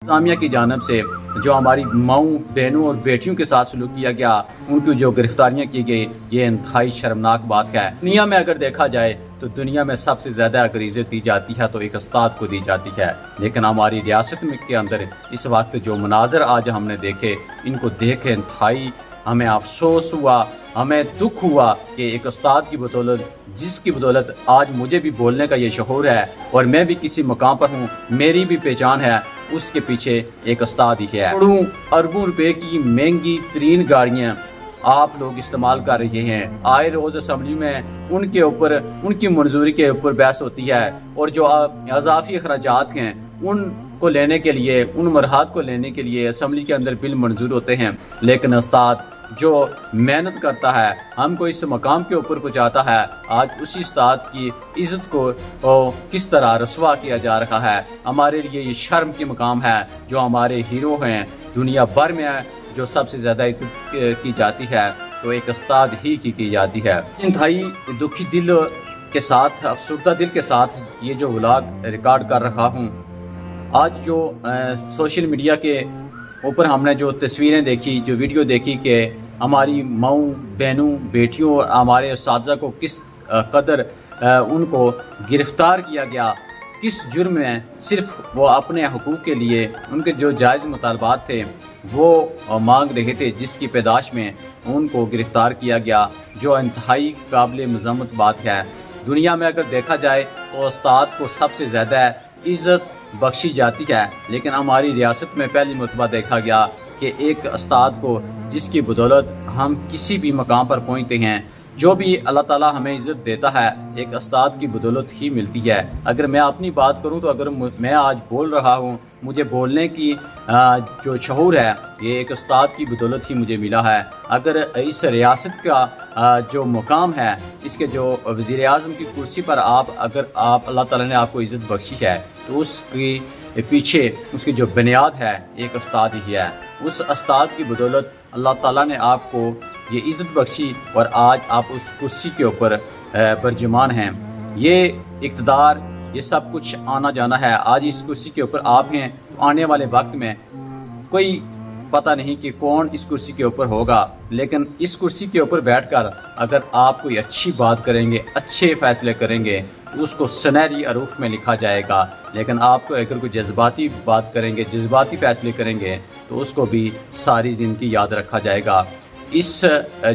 इंतजामिया की जानब से जो हमारी माओं बहनों और बेटियों के साथ सलूक किया गया, उनकी जो गिरफ्तारियाँ की गई, ये इंतहाई शर्मनाक बात है। दुनिया में अगर देखा जाए तो दुनिया में सबसे ज़्यादा अगर इज़्ज़त दी जाती है तो एक उस्ताद को दी जाती है, लेकिन हमारी रियासत में के अंदर इस वक्त जो मनाजर आज हमने देखे, इनको देख के इंतहाई हमें अफसोस हुआ, हमें दुख हुआ कि एक उस्ताद की बदौलत, जिसकी बदौलत आज मुझे भी बोलने का ये शऊर है और मैं भी किसी मकाम पर हूँ, मेरी भी पहचान है, उसके पीछे एक उस्ताद ही है। करोड़ों अरबों रुपए की महंगी तरीन गाड़ियाँ आप लोग इस्तेमाल कर रहे हैं। आए रोज असम्बली में उनके ऊपर, उनकी मंजूरी के ऊपर बहस होती है और जो अजाफी अखराजात हैं उनको लेने के लिए, उन मरहात को लेने के लिए असम्बली के अंदर बिल मंजूर होते हैं, लेकिन उस्ताद जो मेहनत करता है, हमको इस मकाम के ऊपर पहुंचाता है, आज उसी उस्ताद की इज़्ज़त को किस तरह रसवा किया जा रहा है। हमारे लिए ये शर्म की मकाम है। जो हमारे हीरो हैं दुनिया भर में, जो सबसे ज़्यादा इज़्ज़त की जाती है तो एक उस्ताद ही की जाती है। इंतहाई दुखी दिल के साथ, अफसरदा दिल के साथ ये जो व्लॉग रिकॉर्ड कर रहा हूँ। आज जो सोशल मीडिया के ऊपर हमने जो तस्वीरें देखी, जो वीडियो देखी कि हमारी माओं बहनों बेटियों और हमारे उस्ताद को किस कदर उनको गिरफ़्तार किया गया, किस जुर्म में सिर्फ वो अपने हकूक़ के लिए उनके जो जायज़ मुतालबात थे वो मांग रहे थे, जिसकी पैदाश में उनको गिरफ़्तार किया गया, जो इंतहाई काबिल मज़म्मत बात है। दुनिया में अगर देखा जाए तो उस्ताद को सबसे ज़्यादा इज़्ज़त बख्शी जाती है, लेकिन हमारी रियासत में पहली मरतबा देखा गया कि एक उस्ताद को, जिसकी बदौलत हम किसी भी मकाम पर पहुँचते हैं, जो भी अल्लाह ताला हमें इज़्ज़त देता है एक उस्ताद की बदौलत ही मिलती है। अगर मैं अपनी बात करूं तो अगर मैं आज बोल रहा हूं, मुझे बोलने की जो शऊर है ये एक उस्ताद की बदौलत ही मुझे मिला है। अगर इस रियासत का जो मुकाम है, इसके जो वज़ीर आज़म की कुर्सी पर अगर अल्लाह ताला ने आपको इज़्ज़त बख्शी है तो उसकी पीछे उसकी जो बुनियाद है एक उस्ताद ही है। उस उस्ताद की बदौलत अल्लाह ताला ने आपको ये इज़्ज़त बख्शी और आज आप उस कुर्सी के ऊपर बरजमान हैं। ये इक़्तिदार, ये सब कुछ आना जाना है। आज इस कुर्सी के ऊपर आप हैं, तो आने वाले वक्त में कोई पता नहीं कि कौन इस कुर्सी के ऊपर होगा, लेकिन इस कुर्सी के ऊपर बैठकर अगर आप कोई अच्छी बात करेंगे, अच्छे फ़ैसले करेंगे, उसको सुनहरी अरूफ में लिखा जाएगा। लेकिन आपको अगर कोई जज्बाती बात करेंगे, जज्बाती फ़ैसले करेंगे, तो उसको भी सारी ज़िंदगी याद रखा जाएगा। इस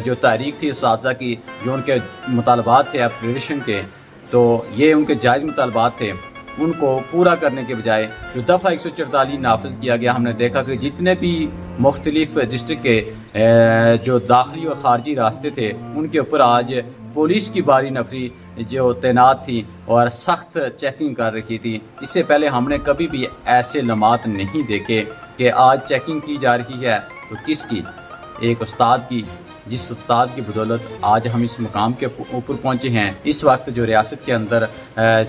जो तारीख थी उस्ताद की, जो उनके मुतालबात थे एप्लीकेशन के, तो ये उनके जायज़ मुतालबात थे, उनको पूरा करने के बजाय जो दफ़ा 144 नाफिज किया गया, हमने देखा कि जितने भी मुख्तलिफ डिस्ट्रिक्ट के जो दाखिली और ख़ारजी रास्ते थे उनके ऊपर आज पुलिस की भारी नफरी जो तैनात थी और सख्त चेकिंग कर रही थी। इससे पहले हमने कभी भी ऐसे लम्हात नहीं देखे कि आज चेकिंग की जा रही है। तो किसकी? एक उस्ताद की, जिस उस्ताद की बदौलत आज हम इस मुकाम के ऊपर पहुंचे हैं। इस वक्त जो रियासत के अंदर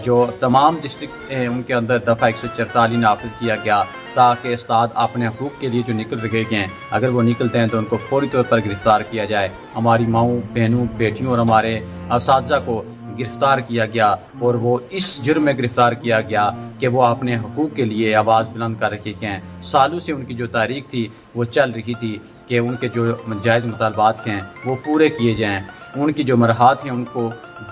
जो तमाम डिस्ट्रिक्ट हैं उनके अंदर दफ़ा 144 नाफिज किया गया, ताकि उस्ताद अपने हकूक़ के लिए जो निकल रहे हैं, अगर वो निकलते हैं तो उनको फौरी तौर पर गिरफ़्तार किया जाए। हमारी माओं बहनों बेटियों और हमारे उस्ताद को गिरफ़्तार किया गया और वो इस जुर्म में गिरफ़्तार किया गया कि वो अपने हकूक़ के लिए आवाज़ बुलंद कर रहे हैं। सालों से उनकी जो तारीख थी वो चल रही थी कि उनके जो जायज़ मुतालबात हैं वो पूरे किए जाएँ, उनकी जो मरहात हैं उनको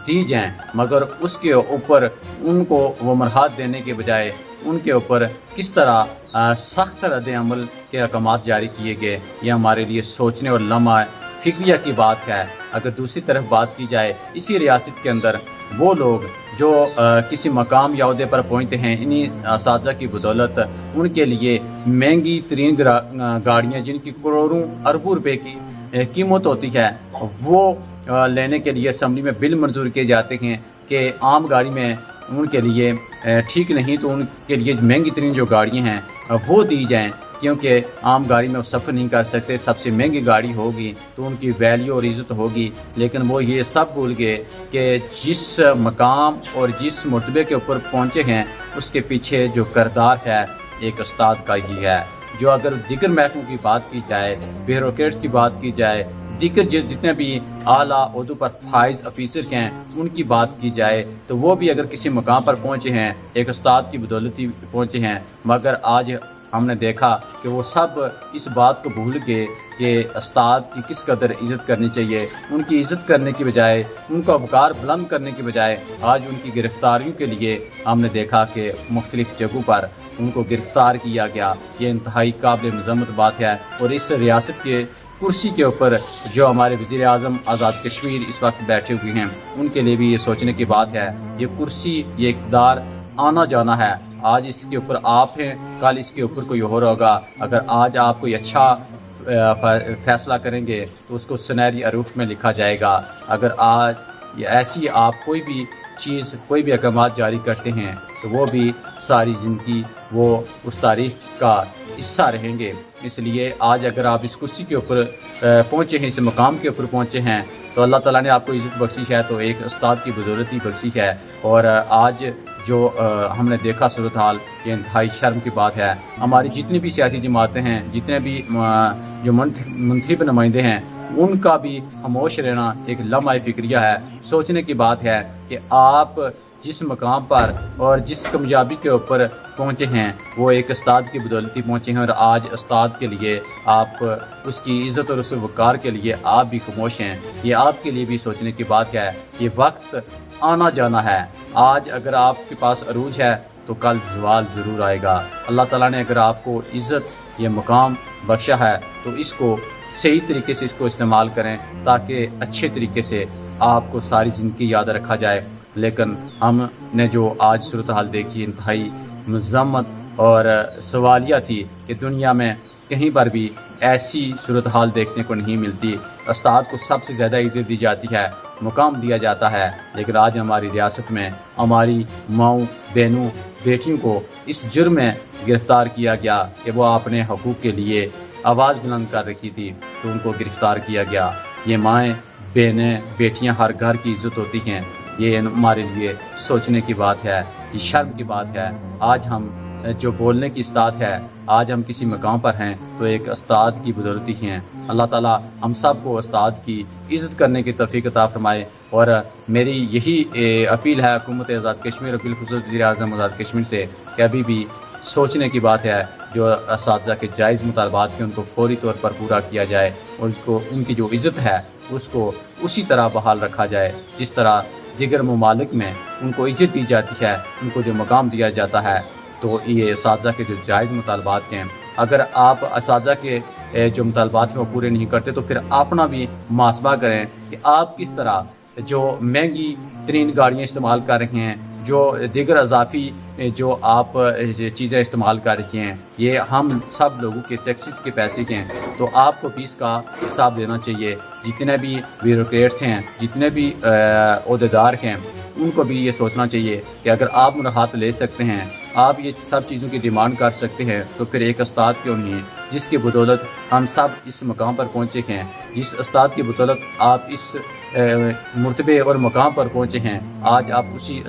दी जाएँ, मगर उसके ऊपर उनको वो मरहात देने के बजाय उनके ऊपर किस तरह सख्त रद्द-ए-अमल के अहकामात जारी किए गए, ये हमारे लिए सोचने और लम्हा फ़िक्रिया की बात है। अगर दूसरी तरफ बात की जाए, इसी रियासत के अंदर वो लोग जो किसी मकाम या ओहदे पर पहुँचते हैं, इन्हीं असातिज़ा की बदौलत उनके लिए महंगी तरीन गाड़ियाँ जिनकी करोड़ों अरबों रुपए की कीमत होती है, वो लेने के लिए असम्बली में बिल मंजूर किए जाते हैं कि आम गाड़ी में उनके लिए ठीक नहीं, तो उनके लिए महंगी तरीन जो गाड़ियाँ हैं वो दी जाएँ, क्योंकि आम गाड़ी में वो सफ़र नहीं कर सकते। सबसे महंगी गाड़ी होगी तो उनकी वैल्यू और इज़्ज़त होगी, लेकिन वो ये सब भूल गए कि जिस मकाम और जिस मरतबे के ऊपर पहुँचे हैं उसके पीछे जो किरदार है एक उस्ताद का ही है। जो अगर दिगर महकमों की बात की जाए, ब्यूरोक्रेट्स की बात की जाए, दिगर जितने भी आला ओहदों पर फाइज ऑफिसर हैं उनकी बात की जाए, तो वो भी अगर किसी मकाम पर पहुँचे हैं एक उस्ताद की बदौलत ही पहुँचे हैं, मगर आज हमने देखा कि वो सब इस बात को भूल के कि उस्ताद की किस कदर इज़्ज़त करनी चाहिए, उनकी इज़्ज़त करने की बजाय, उनका वक़ार बुलंद करने की बजाय आज उनकी गिरफ़्तारियों के लिए हमने देखा कि मुख्तलिफ़ जगहों पर उनको गिरफ़्तार किया गया। ये इंतहाई काबिल मज़म्मत बात है। और इस रियासत के कुर्सी के ऊपर जो हमारे वज़ीर आज़म आज़ाद कश्मीर इस वक्त बैठे हुए हैं, उनके लिए भी ये सोचने की बात है। ये कुर्सी, ये इक़्तिदार आना जाना है। आज इसके ऊपर आप हैं, कल इसके ऊपर कोई और होगा। अगर आज आप कोई अच्छा फैसला करेंगे तो उसको सुनहरी अरूफ में लिखा जाएगा। अगर आज ऐसी आप कोई भी चीज़, कोई भी अहकाम जारी करते हैं तो वो भी सारी ज़िंदगी वो उस तारीख का हिस्सा रहेंगे। इसलिए आज अगर आप इस कुर्सी के ऊपर पहुँचे हैं, इस मकाम के ऊपर पहुँचे हैं, तो अल्लाह ताला ने आपको इज़्ज़त बख्शी है, तो एक उस्ताद की बदौलत ही बख्शी है। और आज जो हमने देखा सूरत हाल, ये इंतहाई शर्म की बात है। हमारी जितनी भी सियासी जमातें हैं, जितने भी जो मुंतखब नुमाइंदे हैं, उनका भी खामोश रहना एक लम्हा फ़िक्रिया है। सोचने की बात है कि आप जिस मकाम पर और जिस कामयाबी के ऊपर पहुँचे हैं, वो एक उस्ताद की बदौलत ही पहुँचे हैं। और आज उस्ताद के लिए आप उसकी इज़्ज़त और उस वक़ार के लिए आप भी खामोश हैं। ये आपके लिए भी सोचने की बात है। ये वक्त आना जाना है। आज अगर आपके पास अरूज है तो कल ज़वाल ज़रूर आएगा। अल्लाह ताला ने अगर आपको इज़्ज़त, ये मकाम बख्शा है, तो इसको सही तरीके से इसको इस्तेमाल करें, ताकि अच्छे तरीके से आपको सारी ज़िंदगी याद रखा जाए। लेकिन हमने जो आज सूरत हाल देखी, इंतहाई मज़म्मत और सवालिया थी कि दुनिया में कहीं पर भी ऐसी सूरत हाल देखने को नहीं मिलती। उस्ताद को सबसे ज़्यादा इज़्ज़त दी जाती है, मुकाम दिया जाता है। लेकिन आज हमारी रियासत में हमारी माँओं, बहनों, बेटियों को इस जुर्म में गिरफ़्तार किया गया कि वो अपने हकूक़ के लिए आवाज़ बुलंद कर रखी थी, तो उनको गिरफ़्तार किया गया। ये माएँ, बहनें, बेटियाँ, हर घर की इज़्ज़त होती हैं। ये हमारे लिए सोचने की बात है, ये शर्म की बात है। आज हम जो बोलने की इस्तात है, आज हम किसी मकाम पर हैं तो एक उस्ताद की बदौलत ही हैं। अल्लाह ताला हम सब को उस्ताद की इज़्ज़त करने की तौफ़ीक़ अता फ़रमाए। और मेरी यही अपील है हुकूमत आज़ाद कश्मीर, बिलख़ुसूस वज़ीर आज़म आज़ाद कश्मीर से, कि अभी भी सोचने की बात है। जो असातिज़ा के जायज़ मुतालबात के उनको फौरी तौर पर पूरा किया जाए और उसको, उनकी जो इज़्ज़त है उसको उसी तरह बहाल रखा जाए जिस तरह दीगर ममालिक में उनको इज़्ज़त दी जाती है, उनको जो मकाम दिया जाता है। तो ये असातिज़ा के जो जायज़ मुतालबात हैं, अगर आप असातिज़ा के जो मुतालबात हैं वो पूरे नहीं करते, तो फिर अपना भी मुहासबा करें कि आप किस तरह जो महंगी तरीन गाड़ियाँ इस्तेमाल कर रहे हैं, जो दीगर अजाफ़ी जो आप चीज़ें इस्तेमाल कर रही हैं, ये हम सब लोगों के टैक्सेस के पैसे के हैं। तो आपको भी इसका हिसाब देना चाहिए। जितने भी ब्यूरोक्रेट्स हैं, जितने भी ओहदेदार हैं, उनको भी ये सोचना चाहिए कि अगर आप मुराहत ले सकते हैं, आप ये सब चीज़ों की डिमांड कर सकते हैं, तो फिर एक उस्ताद क्यों नहीं है जिसकी बदौलत हम सब इस मकाम पर पहुँचे हैं, जिस उस्ताद की बदौलत आप इस मर्तबे और मकाम पर पहुँचे हैं। आज आप उसी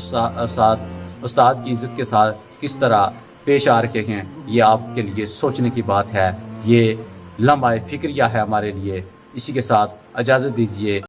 उस्ताद की इज़्ज़त के साथ किस तरह पेश आ रहे हैं, ये आपके लिए सोचने की बात है। ये लम्हा फ़िक्रिया है हमारे लिए। इसी के साथ इजाज़त दीजिए।